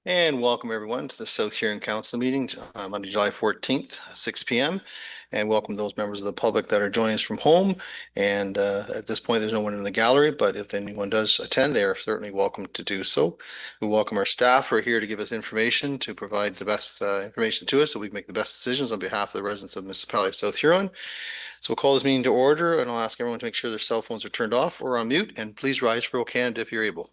And welcome everyone to the South Huron Council meeting Monday, July 14th, 6 p.m. And welcome those members of the public that are joining us from home. And at this point, there's no one in the gallery, but if anyone does attend, they are certainly welcome to do so. We welcome our staff who are here to give us information, to provide the best information to us so we can make the best decisions on behalf of the residents of the municipality of South Huron. So we'll call this meeting to order, and I'll ask everyone to make sure their cell phones are turned off or on mute, and please rise for O Canada if you're able.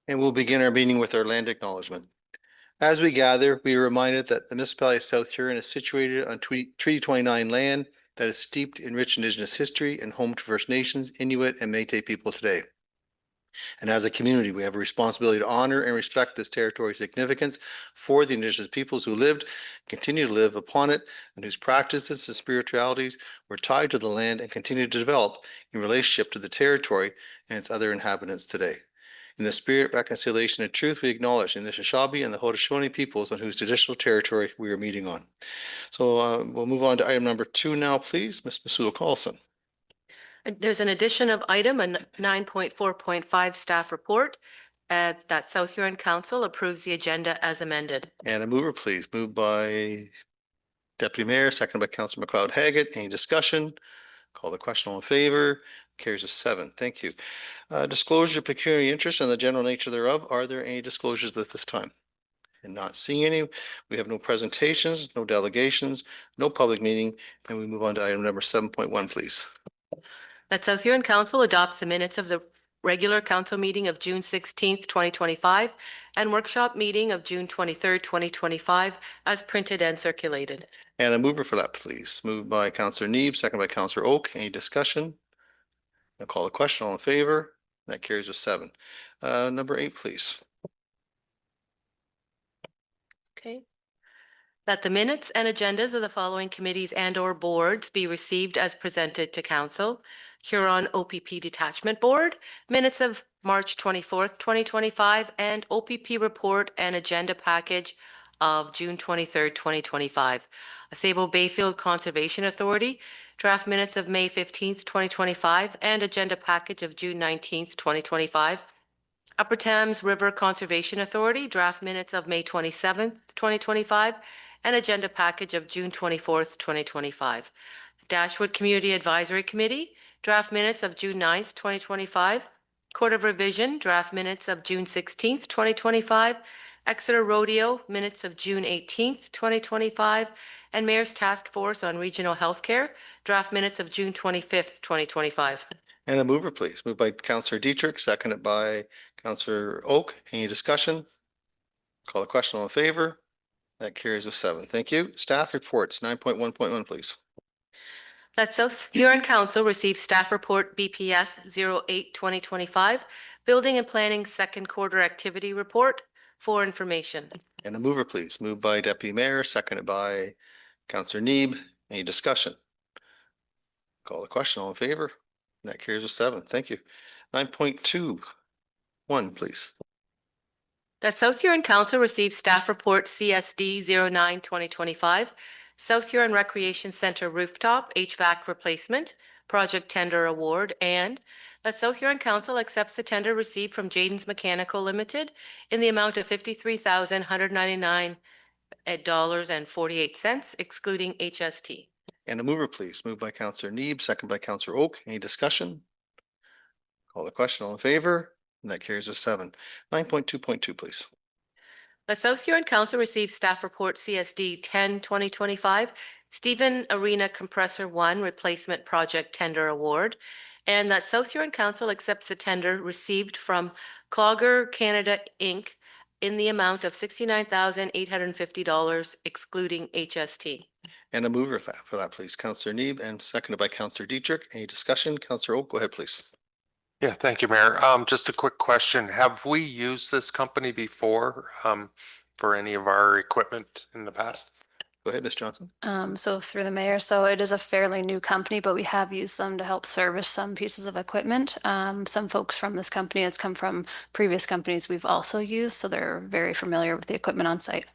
And we'll begin our meeting with our land acknowledgement. As we gather, we are reminded that the municipality of South Huron is situated on Treaty 29 land that is steeped in rich Indigenous history and home to First Nations, Inuit, and Métis people today. And as a community, we have a responsibility to honor and respect this territory's significance for the Indigenous peoples who lived, continue to live upon it, and whose practices and spiritualities were tied to the land and continue to develop in relationship to the territory and its other inhabitants today. In the spirit of reconciliation and truth, we acknowledge the Anishinaabe and the Haudenosaunee peoples on whose traditional territory we are meeting on. So we'll move on to item number 2 now, please. Ms. Masula Carlson. There's an addition of item 9.4.5 staff report that South Huron Council approves the agenda as amended. And a mover, please. Moved by Deputy Mayor, seconded by Councillor McLeod-Haggett. Any discussion? Call the question. All in favor? Carries with 7. Thank you. Disclosure of pecuniary interest and the general nature thereof. Are there any disclosures at this time? And not seeing any. We have no presentations, no delegations, no public meeting, and we move on to item number 7.1, please. That South Huron Council adopts the minutes of the regular council meeting of June 16th, 2025, and workshop meeting of June 23rd, 2025, as printed and circulated. And a mover for that, please. Moved by Councillor Neeb, second by Councillor Oak. Any discussion? I'll call the question. All in favor? That carries with 7. Number 8, please. Okay. That the minutes and agendas of the following committees and/or boards be received as presented to council. Huron OPP Detachment Board, minutes of March 24th, 2025, and OPP report and agenda package of June 23rd, 2025. Sable Bayfield Conservation Authority, draft minutes of May 15th, 2025, and agenda package of June 19th, 2025. Upper Thames River Conservation Authority, draft minutes of May 27th, 2025, and agenda package of June 24th, 2025. Dashwood Community Advisory Committee, draft minutes of June 9th, 2025. Court of Revision, draft minutes of June 16th, 2025. Exeter Rodeo, minutes of June 18th, 2025. And Mayor's Task Force on Regional Healthcare, draft minutes of June 25th, 2025. And a mover, please. Moved by Councillor Dietrich, seconded by Councillor Oak. Any discussion? Call the question. All in favor? That carries with 7. Thank you. Staff reports 9.1.1, please. That South Huron Council received staff report BPS 08-2025, Building and Planning Second Quarter Activity Report for information. And a mover, please. Moved by Deputy Mayor, seconded by Councillor Neeb. Any discussion? Call the question. All in favor? That carries with 7. Thank you. 9.2.1, please. That South Huron Council received staff report CSD 09-2025, South Huron Recreation Center rooftop HVAC replacement, project tender award, and that South Huron Council accepts the tender received from Jaden's Mechanical Limited in the amount of $53,199.48, excluding HST. And a mover, please. Moved by Counselor Neeb, second by Counselor Oak. Any discussion? Call the question. All in favor? And that carries with 7. 9.2.2, please. The South Huron Council received staff report CSD 10/2025, Stephen Arena Compressor 1 Replacement Project Tender Award, and that South Huron Council accepts the tender received from Clogger Canada Inc. in the amount of $69,850, excluding HST. And a mover for that, please. Counselor Neeb and seconded by Counselor Dietrich. Any discussion? Counselor Oak, go ahead, please. Yeah, thank you, Mayor. Just a quick question. Have we used this company before for any of our equipment in the past? Go ahead, Ms. Johnson. So through the mayor, so it is a fairly new company, but we have used them to help service some pieces of equipment. Some folks from this company has come from previous companies we've also used, so they're very familiar with the equipment on site.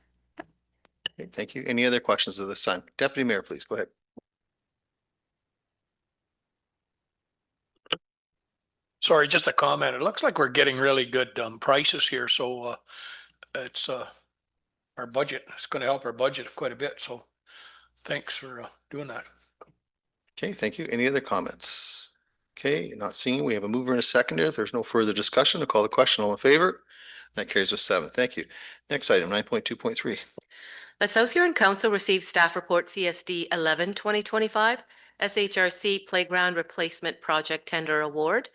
Okay, thank you. Any other questions at this time? Deputy Mayor, please go ahead. Sorry, just a comment. It looks like we're getting really good prices here, so it's our budget. It's going to help our budget quite a bit. So thanks for doing that. Okay, thank you. Any other comments? Okay, not seeing. We have a mover and a seconder. If there's no further discussion, I'll call the question. All in favor? That carries with 7. Thank you. Next item, 9.2.3. The South Huron Council received staff report CSD 11/2025, SHRC Playground Replacement Project Tender Award,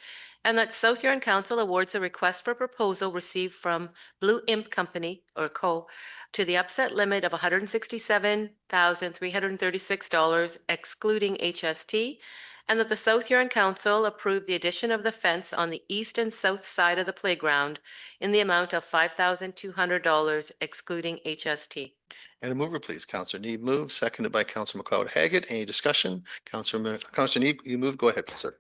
and that South Huron Council awards a request for proposal received from Blue Imp Company or Co. to the upset limit of $167,336, excluding HST, and that the South Huron Council approve the addition of the fence on the east and south side of the playground in the amount of $5,200, excluding HST. And a mover, please. Counselor Neeb moves, seconded by Counselor McLeod-Haggett. Any discussion? Counselor Neeb, you move. Go ahead, sir.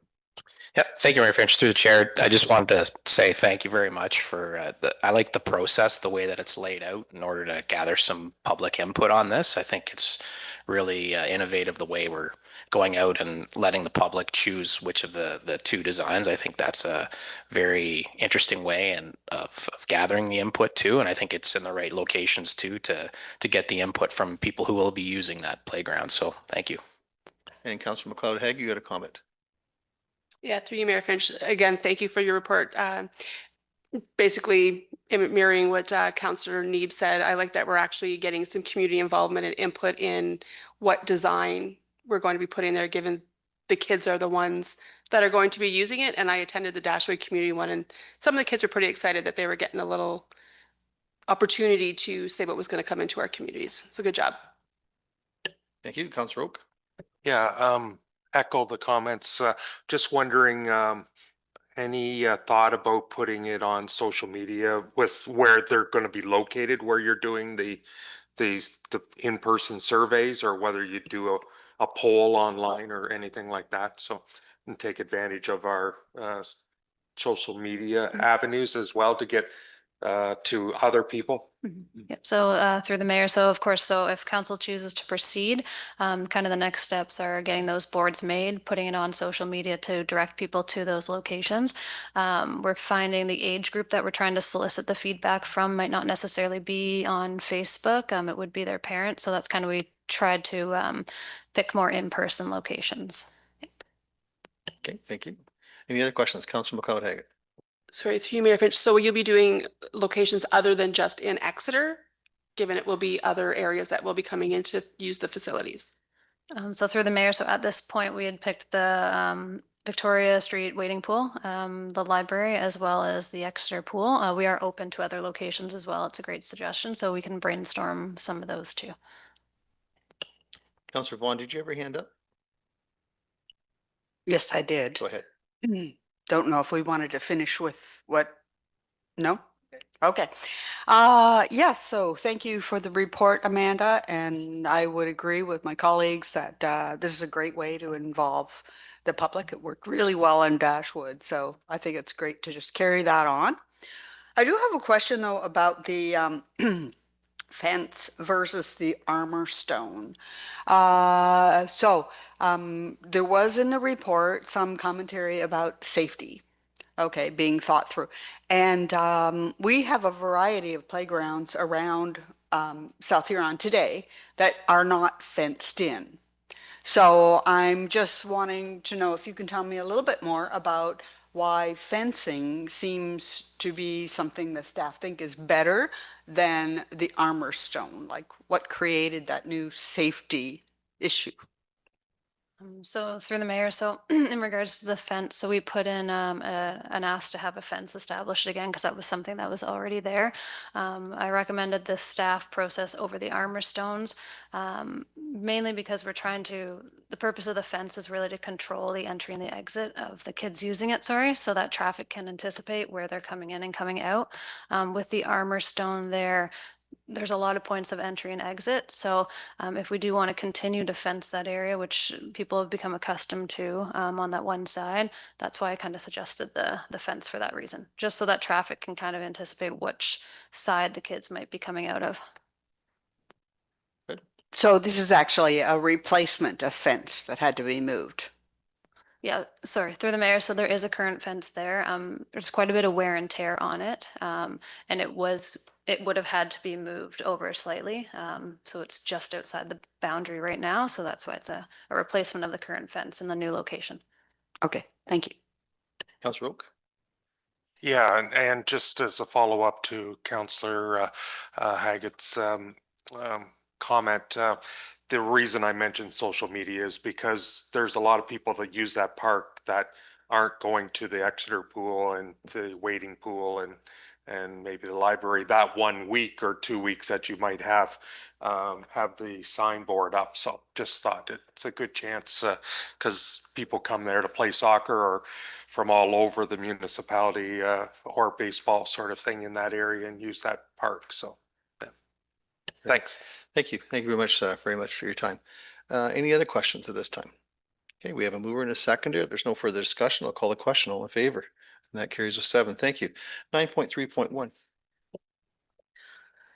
Yeah, thank you, Mayor Finch. Through the chair, I just wanted to say thank you very much for I like the process, the way that it's laid out in order to gather some public input on this. I think it's really innovative the way we're going out and letting the public choose which of the two designs. I think that's a very interesting way and of gathering the input too. And I think it's in the right locations too to get the input from people who will be using that playground. So thank you. And Counselor McLeod-Haggett, you got a comment? Yeah, through you, Mayor Finch. Again, thank you for your report. Basically mirroring what Councillor Neeb said, I like that we're actually getting some community involvement and input in what design we're going to be putting there, given the kids are the ones that are going to be using it. And I attended the Dashwood community one, and some of the kids were pretty excited that they were getting a little opportunity to say what was going to come into our communities. So good job. Thank you. Counselor Oak. Yeah, echo the comments. Just wondering, any thought about putting it on social media with where they're going to be located, where you're doing the in-person surveys, or whether you do a poll online or anything like that? So, and take advantage of our social media avenues as well to get to other people. Yep. So through the mayor, so of course, so if council chooses to proceed, kind of the next steps are getting those boards made, putting it on social media to direct people to those locations. We're finding the age group that we're trying to solicit the feedback from might not necessarily be on Facebook. It would be their parents. So that's kind of, we tried to pick more in-person locations. Okay, thank you. Any other questions? Counselor McLeod-Haggett. Sorry, through you, Mayor Finch. So will you be doing locations other than just in Exeter, given it will be other areas that will be coming in to use the facilities? So through the mayor, so at this point, we had picked the Victoria Street waiting pool, the library, as well as the Exeter pool. We are open to other locations as well. It's a great suggestion, so we can brainstorm some of those too. Counselor Vaughn, did you have your hand up? Yes, I did. Go ahead. Don't know if we wanted to finish with what, no? Okay. Yes, so thank you for the report, Amanda, and I would agree with my colleagues that this is a great way to involve the public. It worked really well in Dashwood, so I think it's great to just carry that on. I do have a question though about the fence versus the armor stone. There was in the report some commentary about safety, okay, being thought through. And we have a variety of playgrounds around South Huron today that are not fenced in. So I'm just wanting to know if you can tell me a little bit more about why fencing seems to be something the staff think is better than the armor stone. Like what created that new safety issue? So through the mayor, so in regards to the fence, so we put in an ask to have a fence established again because that was something that was already there. I recommended the staff process over the armor stones, mainly because the purpose of the fence is really to control the entry and the exit of the kids using it, sorry, so that traffic can anticipate where they're coming in and coming out. With the armor stone there's a lot of points of entry and exit. So if we do want to continue to fence that area, which people have become accustomed to on that one side, that's why I kind of suggested the fence for that reason, just so that traffic can kind of anticipate which side the kids might be coming out of. So this is actually a replacement of fence that had to be moved. Yeah, sorry, through the mayor. So there is a current fence there. There's quite a bit of wear and tear on it. And it would have had to be moved over slightly. So it's just outside the boundary right now. So that's why it's a replacement of the current fence in the new location. Okay, thank you. Councillor Oak? Yeah, and just as a follow-up to Councillor Haggett's comment, the reason I mentioned social media is because there's a lot of people that use that park that aren't going to the Exeter pool and the wading pool and maybe the library that 1 week or 2 weeks that you might have the signboard up. So just thought it's a good chance because people come there to play soccer or from all over the municipality or baseball sort of thing in that area and use that park. So yeah. Thanks. Thank you. Thank you very much for your time. Any other questions at this time? Okay, we have a mover and a seconder. If there's no further discussion, I'll call the question. All in favor? And that carries with 7. Thank you. 9.3.1.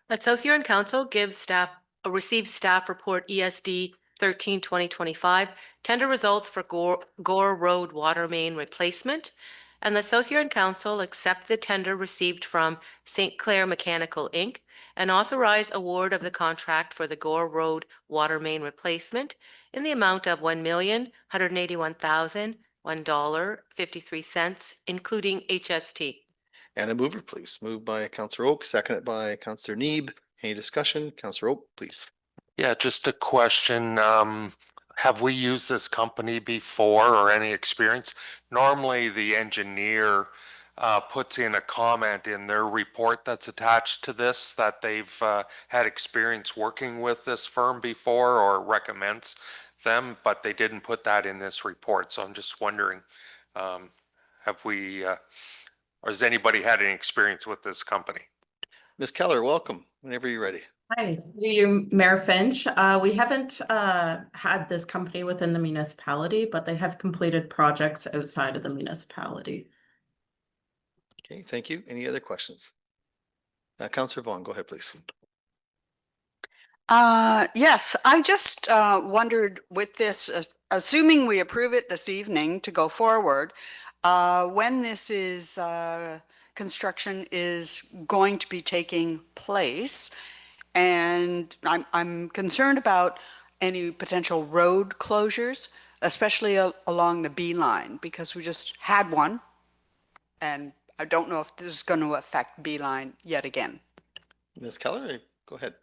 That South Huron Council receives staff report ESD 13-2025 tender results for Gore Road water main replacement. And the South Huron Council accept the tender received from St. Clair Mechanical Inc. and authorize award of the contract for the Gore Road water main replacement in the amount of $1,181,001.53, including HST. And a mover, please. Moved by Councillor Oak, seconded by Councillor Neeb. Any discussion? Councillor Oak, please. Yeah, just a question. Have we used this company before or any experience? Normally, the engineer puts in a comment in their report that's attached to this that they've had experience working with this firm before or recommends them, but they didn't put that in this report. So I'm just wondering, have we, or has anybody had any experience with this company? Ms. Keller, welcome. Whenever you're ready. Hi, through you, Mayor Finch. We haven't had this company within the municipality, but they have completed projects outside of the municipality. Okay, thank you. Any other questions? Councillor Vaughn, go ahead, please. Yes, I just wondered with this, assuming we approve it this evening to go forward, when this is construction is going to be taking place. And I'm concerned about any potential road closures, especially along the B line, because we just had one. And I don't know if this is going to affect B line yet again. Ms. Keller, go ahead.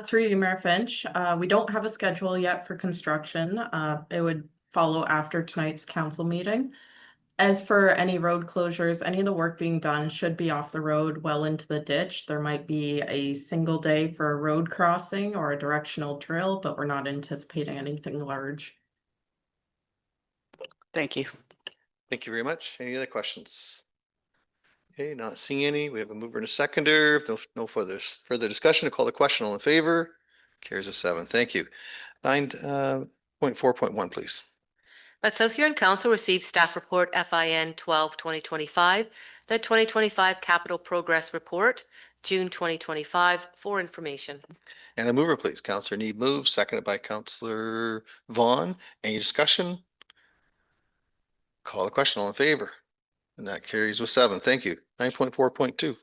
Through you, Mayor Finch. We don't have a schedule yet for construction. It would follow after tonight's council meeting. As for any road closures, any of the work being done should be off the road well into the ditch. There might be a single day for a road crossing or a directional drill, but we're not anticipating anything large. Thank you. Thank you very much. Any other questions? Okay, not seeing any. We have a mover and a seconder. If no further discussion, to call the question. All in favor? Carries with 7. Thank you. 9.4.1, please. That South Huron Council received staff report FIN 12-2025, the 2025 Capital Progress Report, June 2025 for information. And a mover, please. Counselor Need moves, seconded by Counselor Vaughn. Any discussion? Call the question. All in favor? And that carries with 7. Thank you. 9.4.2.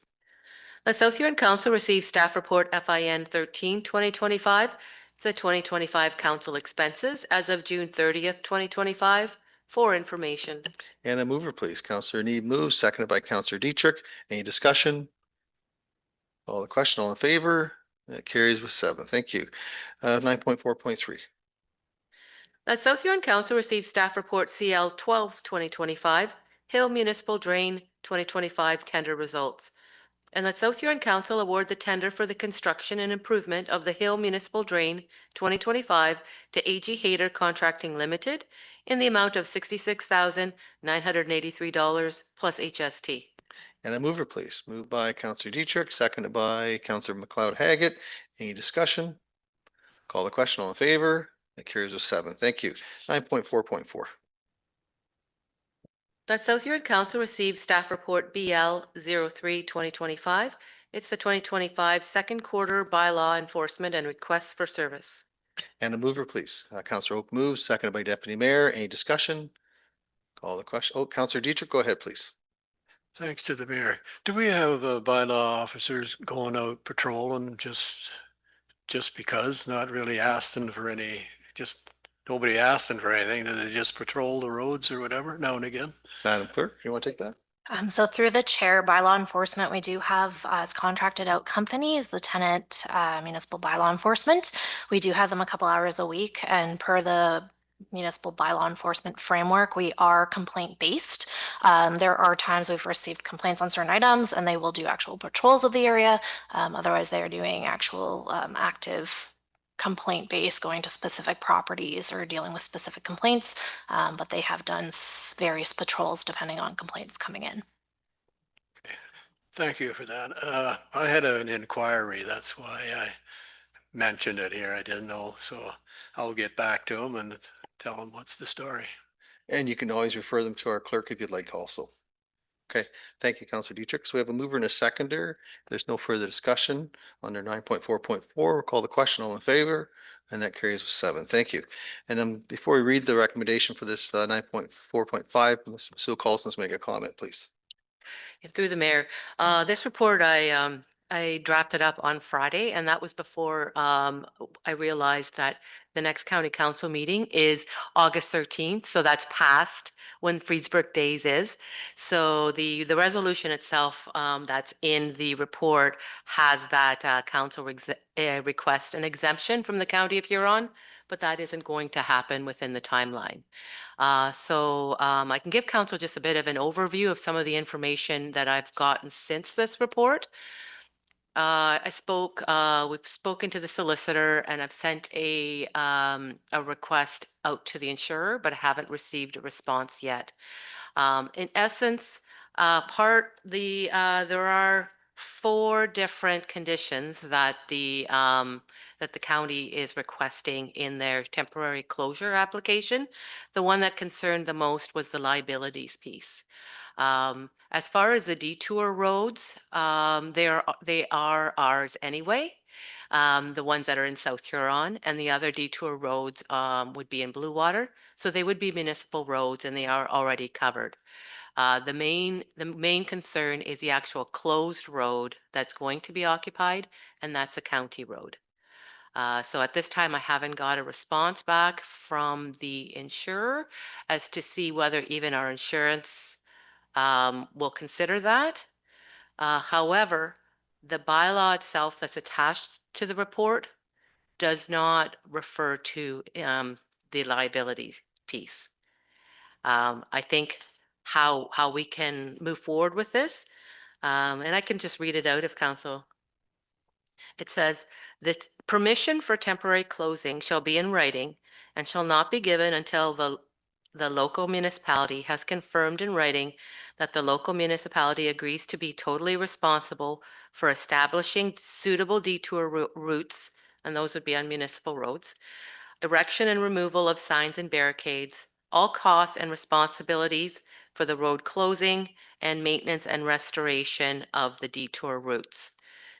The South Huron Council received staff report FIN 13/2025. It's the 2025 council expenses as of June 30th, 2025 for information. And a mover, please. Counselor Need moves, seconded by Counselor Dietrich. Any discussion? Call the question. All in favor? That carries with 7. Thank you. 9.4.3. The South Huron Council received staff report CL 12/2025, Hill Municipal Drain 2025 tender results. And that South Huron Council award the tender for the construction and improvement of the Hill Municipal Drain 2025 to AG Hayter Contracting Limited in the amount of $66,983 plus HST. And a mover, please. Moved by Counselor Dietrich, seconded by Counselor McLeod Haggett. Any discussion? Call the question. All in favor? That carries with 7. Thank you. 9.4.4. That South Huron Council received staff report BL 03/2025. It's the 2025 second quarter bylaw enforcement and requests for service. And a mover, please. Counselor Oak moves, seconded by Deputy Mayor. Any discussion? Call the question. Oh, Counselor Dietrich, go ahead, please. Thanks to the mayor. Do we have bylaw officers going out patrolling just because, not really asking for any, just nobody asking for anything? Do they just patrol the roads or whatever now and again? Madam Clerk, you want to take that? So through the chair, bylaw enforcement, we do have as contracted out companies, Lieutenant Municipal Bylaw Enforcement. We do have them a couple hours a week, and per the municipal bylaw enforcement framework, we are complaint based. There are times we've received complaints on certain items and they will do actual patrols of the area. Otherwise they are doing actual active complaint based, going to specific properties or dealing with specific complaints. But they have done various patrols depending on complaints coming in. Thank you for that. I had an inquiry. That's why I mentioned it here. I didn't know. So I'll get back to them and tell them what's the story. And you can always refer them to our clerk if you'd like also. Okay, thank you, Counselor Dietrich. So we have a mover and a seconder. There's no further discussion under 9.4.4. We'll call the question. All in favor? And that carries with 7. Thank you. And before we read the recommendation for this 9.4.5, Ms. Sue Colson's make a comment, please. Through the mayor, this report I drafted up on Friday, and that was before I realized that the next county council meeting is August 13th. So that's past when Freedsburg Days is. So the resolution itself that's in the report has that council request an exemption from the County of Huron, but that isn't going to happen within the timeline. So I can give council just a bit of an overview of some of the information that I've gotten since this report. We've spoken to the solicitor and I've sent a request out to the insurer, but I haven't received a response yet. In essence, there are 4 different conditions that the county is requesting in their temporary closure application. The one that concerned the most was the liabilities piece. As far as the detour roads, they are ours anyway. The ones that are in South Huron, and the other detour roads would be in Blue Water. So they would be municipal roads and they are already covered. The main concern is the actual closed road that's going to be occupied, and that's a county road. So at this time, I haven't got a response back from the insurer as to see whether even our insurance will consider that. However, the bylaw itself that's attached to the report does not refer to the liability piece. I think how we can move forward with this, and I can just read it out if council. It says that permission for temporary closing shall be in writing and shall not be given until the local municipality has confirmed in writing that the local municipality agrees to be totally responsible for establishing suitable detour routes, and those would be on municipal roads, erection and removal of signs and barricades, all costs and responsibilities for the road closing, and maintenance and restoration of the detour routes.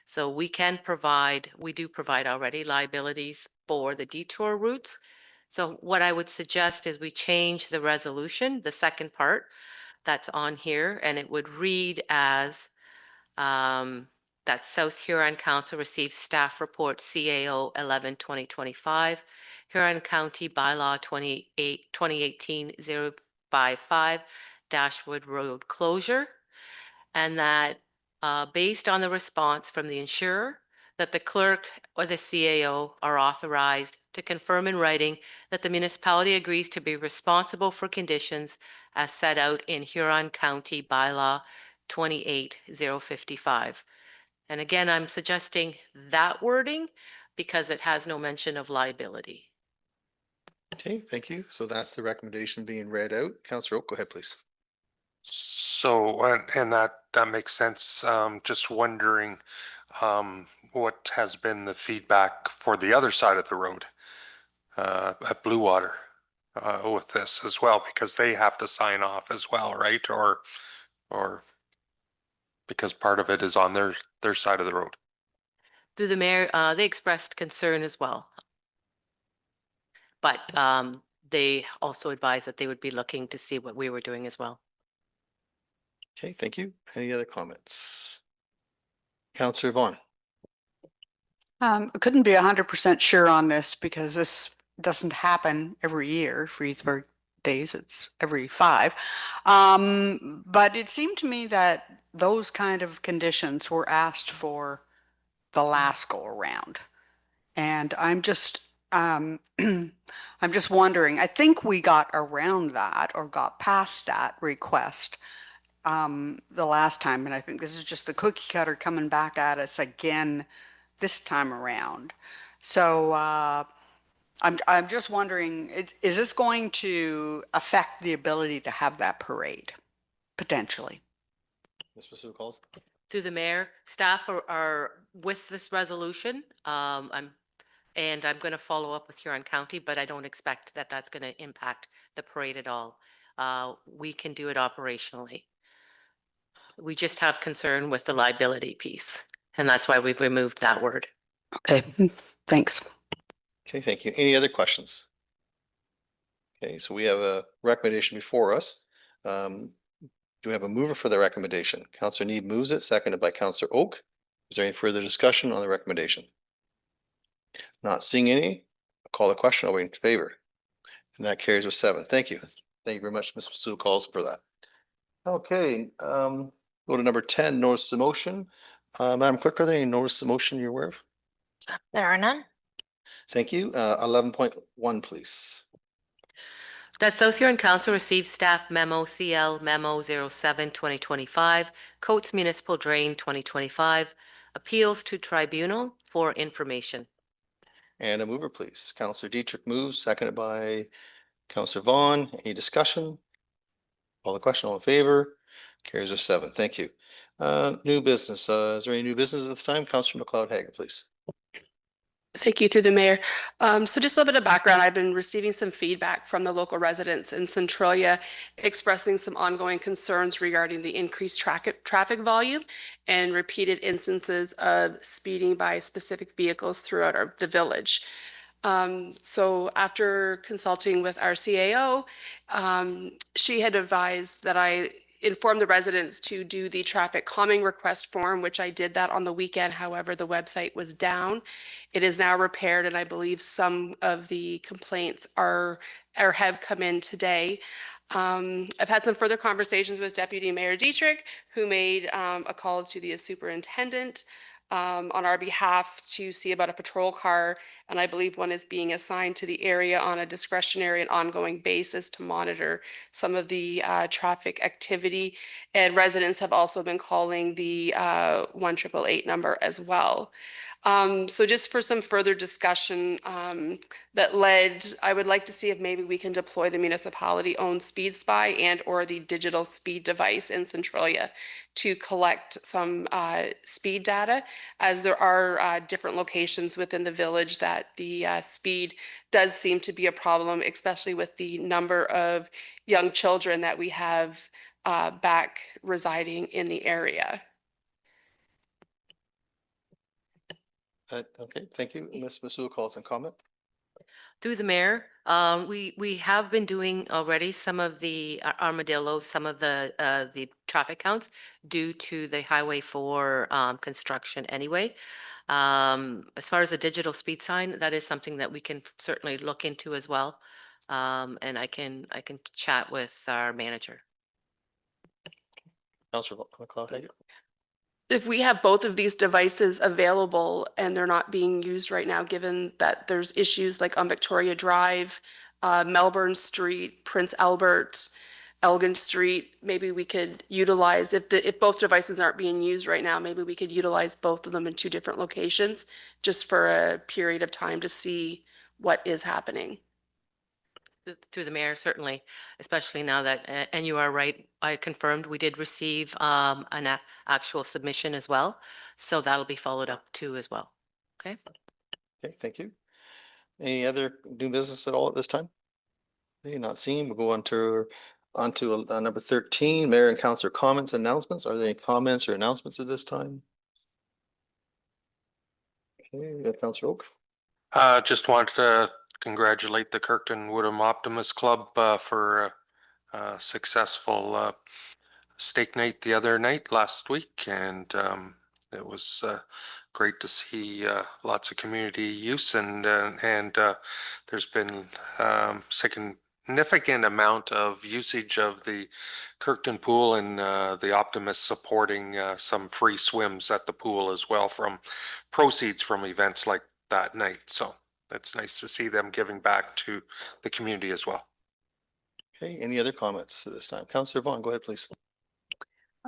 So we do provide already liabilities for the detour routes. So what I would suggest is we change the resolution, the second part that's on here, and it would read as that South Huron Council receives staff report CAO 11/2025, Huron County Bylaw 2018-055 Dashwood Road closure, and that based on the response from the insurer, that the clerk or the CAO are authorized to confirm in writing that the municipality agrees to be responsible for conditions as set out in Huron County Bylaw 28-055. And again, I'm suggesting that wording because it has no mention of liability. Okay, thank you. So that's the recommendation being read out. Councillor Oak, go ahead, please. So, and that makes sense. Just wondering, what has been the feedback for the other side of the road, at Blue Water, with this as well, because they have to sign off as well, right? Or because part of it is on their side of the road. Through the mayor, they expressed concern as well. But they also advised that they would be looking to see what we were doing as well. Okay, thank you. Any other comments? Councillor Vaughn. I couldn't be 100% sure on this because this doesn't happen every year. Freedsburg days, it's every 5. But it seemed to me that those kind of conditions were asked for the last go around. And I'm just I'm just wondering, I think we got around that or got past that request the last time, and I think this is just the cookie cutter coming back at us again this time around. So I'm just wondering, is this going to affect the ability to have that parade potentially? Ms. Basu calls. Through the mayor, staff are with this resolution. I'm going to follow up with Huron County, but I don't expect that that's going to impact the parade at all. We can do it operationally. We just have concern with the liability piece, and that's why we've removed that word. Okay, thanks. Okay, thank you. Any other questions? Okay, so we have a recommendation before us. Do we have a mover for the recommendation? Councillor Need moves it, seconded by Councillor Oak. Is there any further discussion on the recommendation? Not seeing any. I'll call the question. I'll wait in favor. And that carries with 7. Thank you. Thank you very much, Ms. Sue calls for that. Okay, go to number 10, notice of motion. Madam Clerk, are there any notice of motion you're aware of? There are none. Thank you. 11.1, please. That South Huron Council received staff memo CL memo 07/2025, Coates Municipal Drain 2025, appeals to tribunal for information. And a mover, please. Councillor Dietrich moves, seconded by Councillor Vaughn. Any discussion? Call the question. All in favor? Carries with 7. Thank you. New business. Is there any new business at this time? Councillor McLeod-Hagan, please. Thank you, through the mayor. So just a little bit of background. I've been receiving some feedback from the local residents in Centralia expressing some ongoing concerns regarding the increased traffic volume and repeated instances of speeding by specific vehicles throughout the village. So after consulting with our CAO, she had advised that I inform the residents to do the traffic calming request form, which I did that on the weekend. However, the website was down. It is now repaired, and I believe some of the complaints are or have come in today. I've had some further conversations with Deputy Mayor Dietrich, who made a call to the superintendent on our behalf to see about a patrol car, and I believe one is being assigned to the area on a discretionary and ongoing basis to monitor some of the traffic activity. And residents have also been calling the 1-888 number as well. So just for some further discussion that led, I would like to see if maybe we can deploy the municipality-owned Speed Spy and or the digital speed device in Centralia to collect some speed data, as there are different locations within the village that the speed does seem to be a problem, especially with the number of young children that we have back residing in the area. Okay, thank you. Ms. Masul calls and comment. Through the mayor, we have been doing already some of the armadillos, some of the traffic counts due to the Highway 4 construction anyway. As far as the digital speed sign, that is something that we can certainly look into as well. And I can chat with our manager. Councillor McLeod, take it. If we have both of these devices available and they're not being used right now, given that there's issues like on Victoria Drive, Melbourne Street, Prince Albert, Elgin Street, maybe we could utilize, if both devices aren't being used right now, maybe we could utilize both of them in two different locations just for a period of time to see what is happening. Through the mayor, certainly, especially now that, and you are right, I confirmed we did receive an actual submission as well. So that'll be followed up too as well. Okay. Okay, thank you. Any other new business at all at this time? Okay, not seeing. We'll go on to number 13, mayor and councillor comments and announcements. Are there any comments or announcements at this time? Okay, Councillor Oak. Just wanted to congratulate the Kirkton Woodham Optimist Club for a successful steak night the other night last week, and it was great to see lots of community use, and there's been significant amount of usage of the Kirkton pool, and the Optimists supporting some free swims at the pool as well from proceeds from events like that night. So it's nice to see them giving back to the community as well. Okay, any other comments at this time? Councillor Vaughn, go ahead, please.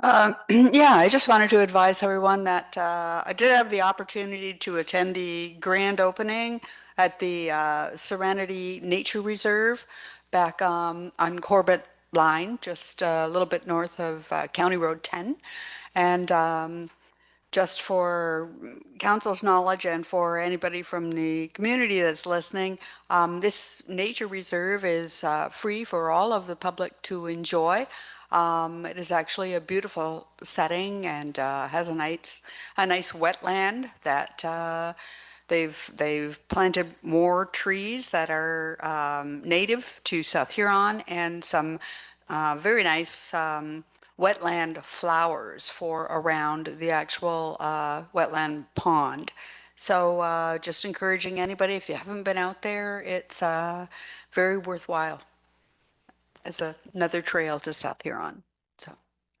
Yeah, I just wanted to advise everyone that I did have the opportunity to attend the grand opening at the Serenity Nature Reserve back on Corbett Line, just a little bit north of County Road 10. And just for council's knowledge and for anybody from the community that's listening, this nature reserve is free for all of the public to enjoy. It is actually a beautiful setting and has a nice wetland that they've planted more trees that are native to South Huron, and some very nice wetland flowers for around the actual wetland pond. So just encouraging anybody, if you haven't been out there, it's very worthwhile as another trail to South Huron. So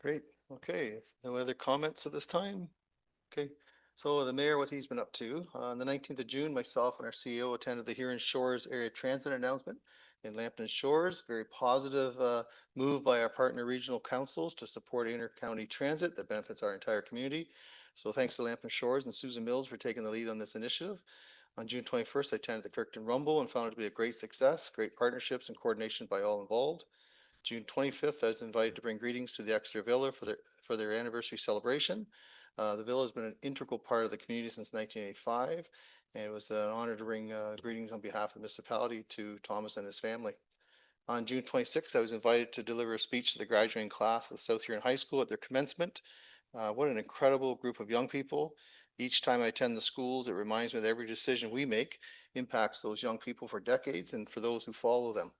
Great. Okay. No other comments at this time? Okay. So the mayor, what he's been up to, on the 19th of June, myself and our CEO attended the Huron Shores Area Transit announcement in Lambton Shores. Very positive move by our partner regional councils to support inter-county transit that benefits our entire community. So thanks to Lambton Shores and Susan Mills for taking the lead on this initiative. On June 21st, I attended the Kirkton Rumble and found it to be a great success, great partnerships and coordination by all involved. June 25th, I was invited to bring greetings to the Exeter Villa for their anniversary celebration. The Villa has been an integral part of the community since 1985, and it was an honor to bring greetings on behalf of the municipality to Thomas and his family. On June 26th, I was invited to deliver a speech to the graduating class of South Huron High School at their commencement. What an incredible group of young people. Each time I attend the schools, it reminds me that every decision we make impacts those young people for decades and for those who follow them.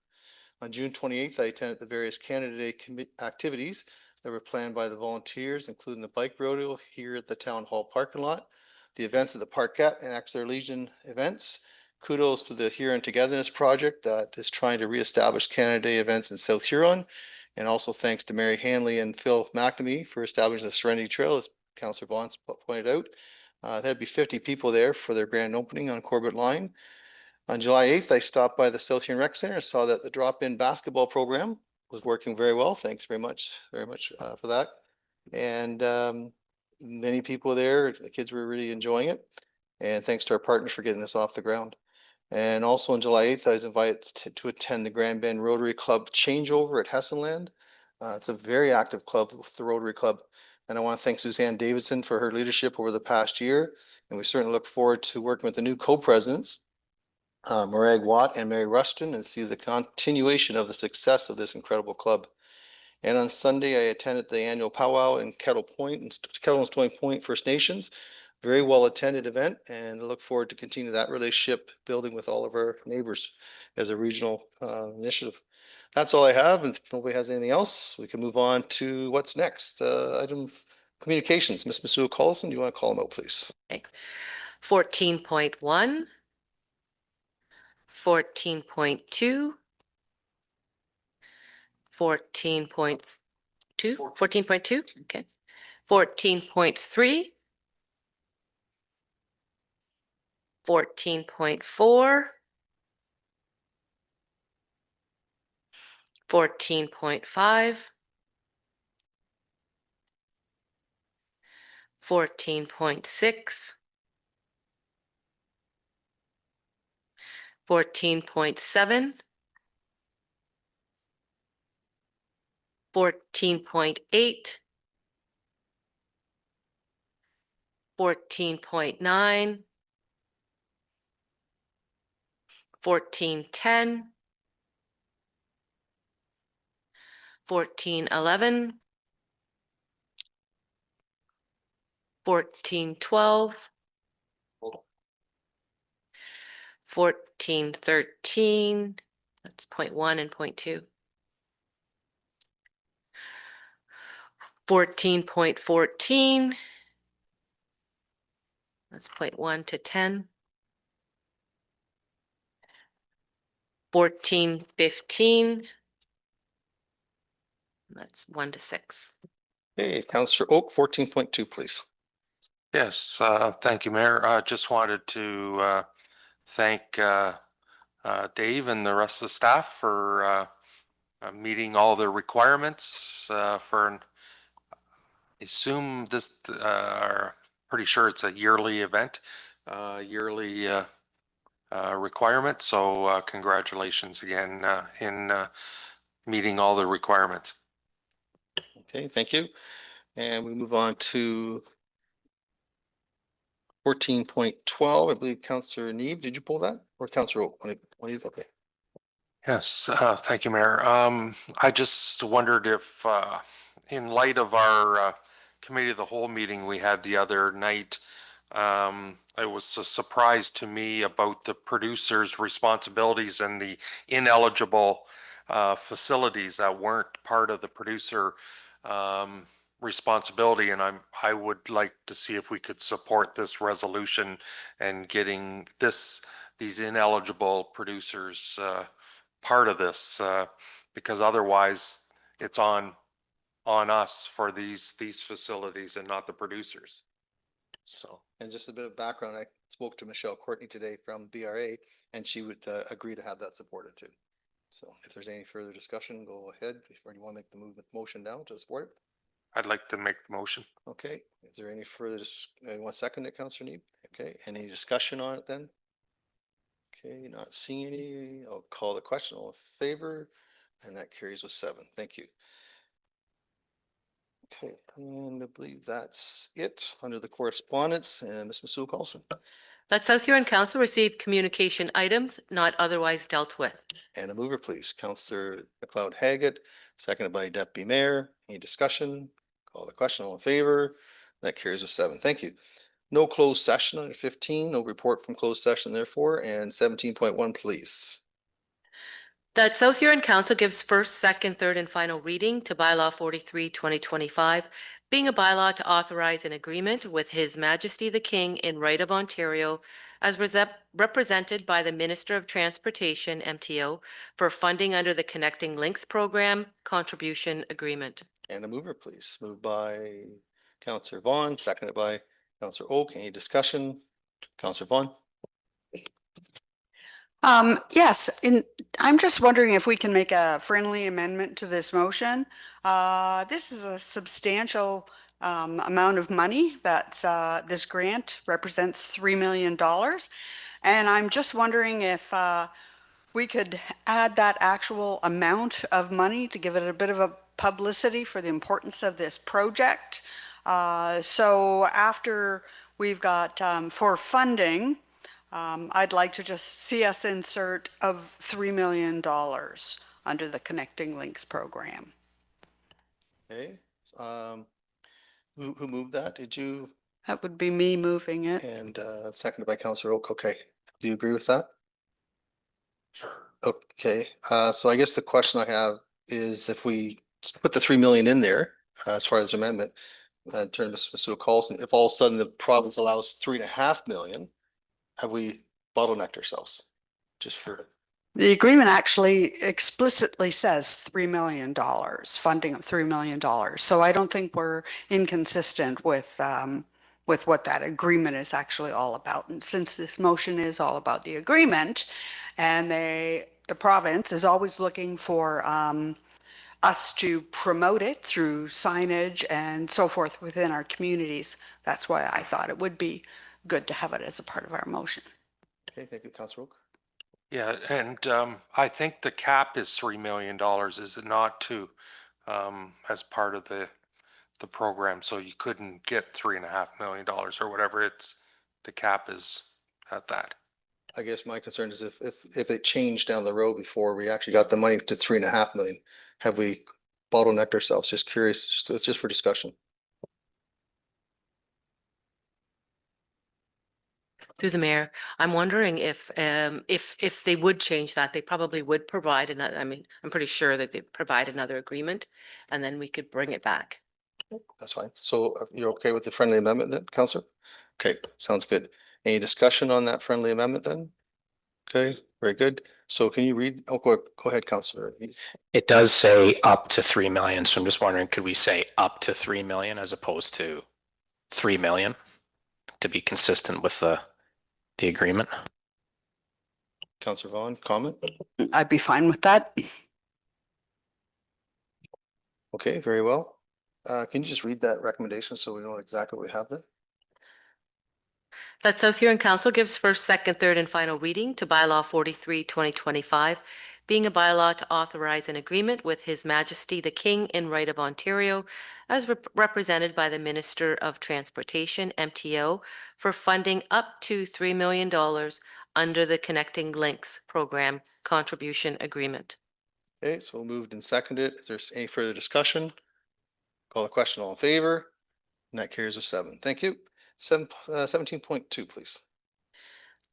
On June 28th, I attended the various Canada Day activities that were planned by the volunteers, including the bike rodeo here at the Town Hall parking lot, the events at the Parkette and Exeter Legion events. Kudos to the Huron Togetherness Project that is trying to reestablish Canada Day events in South Huron. And also thanks to Mary Hanley and Phil McNamee for establishing the Serenity Trail, as Councillor Vaughan pointed out. There'd be 50 people there for their grand opening on Corbett Line. On July 8th, I stopped by the South Huron Rec Center and saw that the drop-in basketball program was working very well. Thanks very much for that. And many people there, the kids were really enjoying it. And thanks to our partners for getting this off the ground. And also on July 8th, I was invited to attend the Grand Bend Rotary Club changeover at Hessenland. It's a very active club with the Rotary Club. And I want to thank Suzanne Davidson for her leadership over the past year. And we certainly look forward to working with the new co-presidents, Morag Watt and Mary Ruston, and see the continuation of the success of this incredible club. And on Sunday, I attended the annual powwow in Kettle Point and Kettle and Stony Point First Nations. very well attended event, and I look forward to continue that relationship building with all of our neighbors as a regional initiative. That's all I have, and if nobody has anything else, we can move on to what's next. Item communications. Ms. Masuo Collison, do you want to call them out, please? 14.1, 14.2, 14.2, okay, 14.3, 14.4, 14.5, 14.6, 14.7, 14.8, 14.9, 14.10, 14.11, 14.12, 14.13, that's 0.1 and 0.2. 14.14, that's 0.1 to 10. 14.15, that's 1 to 6. Hey, Councillor Oak, 14.2, please. Yes, thank you, Mayor. Just wanted to thank Dave and the rest of the staff for meeting all the requirements for I assume this, pretty sure it's a yearly event, yearly requirement. So congratulations again in meeting all the requirements. Okay, thank you. And we move on to 14.12. I believe Councillor Neeb, did you pull that? Or Councillor Oak? Okay. Yes, thank you, Mayor. I just wondered if, in light of our committee of the whole meeting we had the other night, it was a surprise to me about the producer's responsibilities and the ineligible facilities that weren't part of the producer responsibility. And I would like to see if we could support this resolution and getting these ineligible producers part of this, because otherwise it's on us for these facilities and not the producers. So, And just a bit of background, I spoke to Michelle Courtney today from BRA, and she would agree to have that supported too. So if there's any further discussion, go ahead. Or do you want to make the motion now to support it? I'd like to make the motion. Okay, is there any further, one second it, Councillor Neeb? Okay, any discussion on it then? Okay, not seeing any. I'll call the question. All in favor? And that carries with 7. Thank you. Okay, and I believe that's it under the correspondence. And Ms. Masuo Collison. That South Huron Council received communication items not otherwise dealt with. And a mover, please. Councillor McLeod Haggett, seconded by Deputy Mayor. Any discussion? Call the question. All in favor? That carries with 7. Thank you. No closed session under 15, no report from closed session therefore, and 17.1, please. That South Huron Council gives first, second, third, and final reading to bylaw 43, 2025, being a bylaw to authorize an agreement with His Majesty the King in Right of Ontario as represented by the Minister of Transportation, MTO, for funding under the Connecting Links Program Contribution Agreement. And a mover, please. Moved by Councillor Vaughn, seconded by Councillor Oak. Any discussion? Councillor Vaughn. Yes, I'm just wondering if we can make a friendly amendment to this motion. This is a substantial amount of money that this grant represents $3 million. And I'm just wondering if we could add that actual amount of money to give it a bit of a publicity for the importance of this project. So after we've got for funding, I'd like to just see us insert of $3 million under the Connecting Links program. Okay. Who moved that? Did you? That would be me moving it. and seconded by Counselor Oak. Okay, do you agree with that? Sure. Okay, so I guess the question I have is if we put the 3 million in there, as far as amendment, in terms of Mr. Carlson, if all of a sudden the province allows 3.5 million, have we bottlenecked ourselves? Just for, The agreement actually explicitly says $3 million, funding of $3 million. So I don't think we're inconsistent with what that agreement is actually all about. And since this motion is all about the agreement, and the province is always looking for us to promote it through signage and so forth within our communities, that's why I thought it would be good to have it as a part of our motion. okay, thank you, Counselor Oak. Yeah, and I think the cap is $3 million, is it not, too, as part of the program? So you couldn't get $3.5 million or whatever. It's the cap is at that. I guess my concern is if it changed down the road before we actually got the money to 3.5 million, have we bottlenecked ourselves? Just curious, just for discussion. Through the mayor, I'm wondering if they would change that, they probably would provide another, I mean, I'm pretty sure that they'd provide another agreement and then we could bring it back. That's fine. So you're okay with the friendly amendment then, Counselor? Okay, sounds good. Any discussion on that friendly amendment then? Okay, very good. So can you read, go ahead, Counselor. It does say up to 3 million, so I'm just wondering, could we say up to 3 million as opposed to 3 million to be consistent with the agreement? Counselor Vaughn, comment? I'd be fine with that. Okay, very well. Can you just read that recommendation so we know exactly what we have there? That South Huron Council gives first, second, third, and final reading to bylaw 43, 2025, being a bylaw to authorize an agreement with His Majesty the King in Right of Ontario as represented by the Minister of Transportation, MTO, for funding up to $3 million under the Connecting Links Program Contribution Agreement. Okay, so moved and seconded. Is there any further discussion? Call the question, all in favor? And that carries with 7. Thank you. 17.2, please.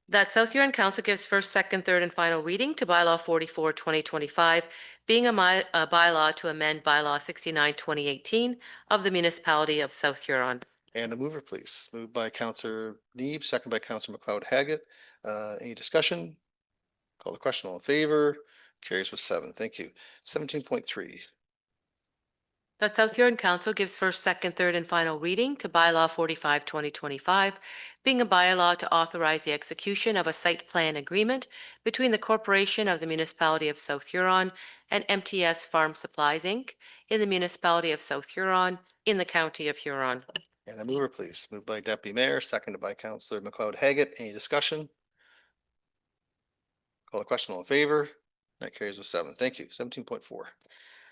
That South Huron Council gives first, second, third, and final reading to bylaw 44, 2025, being a bylaw to amend bylaw 69, 2018 of the municipality of South Huron. And a mover, please. Moved by Counselor Neeb, second by Counselor McLeod Haggett. Any discussion? Call the question, all in favor? Carries with 7. Thank you. 17.3. That South Huron Council gives first, second, third, and final reading to bylaw 45, 2025, being a bylaw to authorize the execution of a site plan agreement between the Corporation of the Municipality of South Huron and MTS Farm Supplies, Inc. in the Municipality of South Huron in the County of Huron. And a mover, please. Moved by Deputy Mayor, seconded by Counselor McLeod Haggett. Any discussion? Call the question, all in favor? That carries with 7. Thank you. 17.4.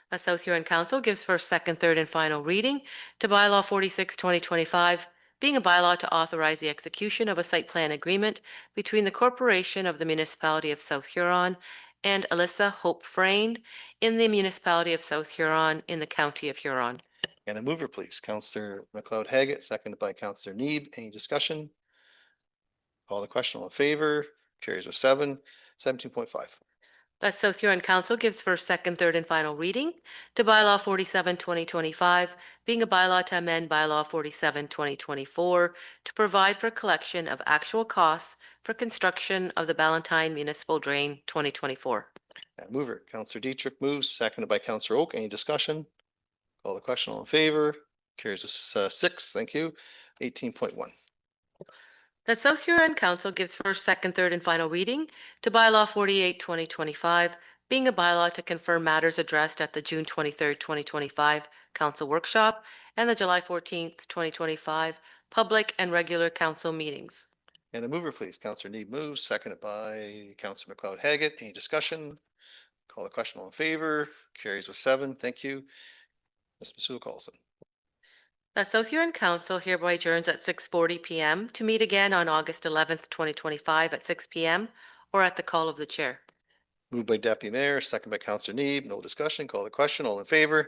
The South Huron Council gives first, second, third, and final reading to bylaw 46, 2025, being a bylaw to authorize the execution of a site plan agreement between the Corporation of the Municipality of South Huron and Alyssa Hope Frayne in the Municipality of South Huron in the County of Huron. And a mover, please. Counselor McLeod Haggett, seconded by Counselor Neeb. Any discussion? Call the question, all in favor? Carries with 7. 17.5. That South Huron Council gives first, second, third, and final reading to bylaw 47, 2025, being a bylaw to amend bylaw 47, 2024 to provide for collection of actual costs for construction of the Ballantyne Municipal Drain 2024. And mover, Counselor Dietrich moves, seconded by Counselor Oak. Any discussion? Call the question, all in favor? Carries with 6. Thank you. 18.1. That South Huron Council gives first, second, third, and final reading to bylaw 48, 2025, being a bylaw to confirm matters addressed at the June 23rd, 2025 council workshop and the July 14th, 2025 public and regular council meetings. And a mover, please. Counselor Neeb moves, seconded by Counselor McLeod Haggett. Any discussion? Call the question, all in favor? Carries with 7. Thank you. Ms. Masuda Carlson. The South Huron Council hereby adjourns at 6:40 p.m. to meet again on August 11th, 2025 at 6 p.m. or at the call of the chair. Moved by Deputy Mayor, second by Counselor Neeb. No discussion. Call the question. All in favor?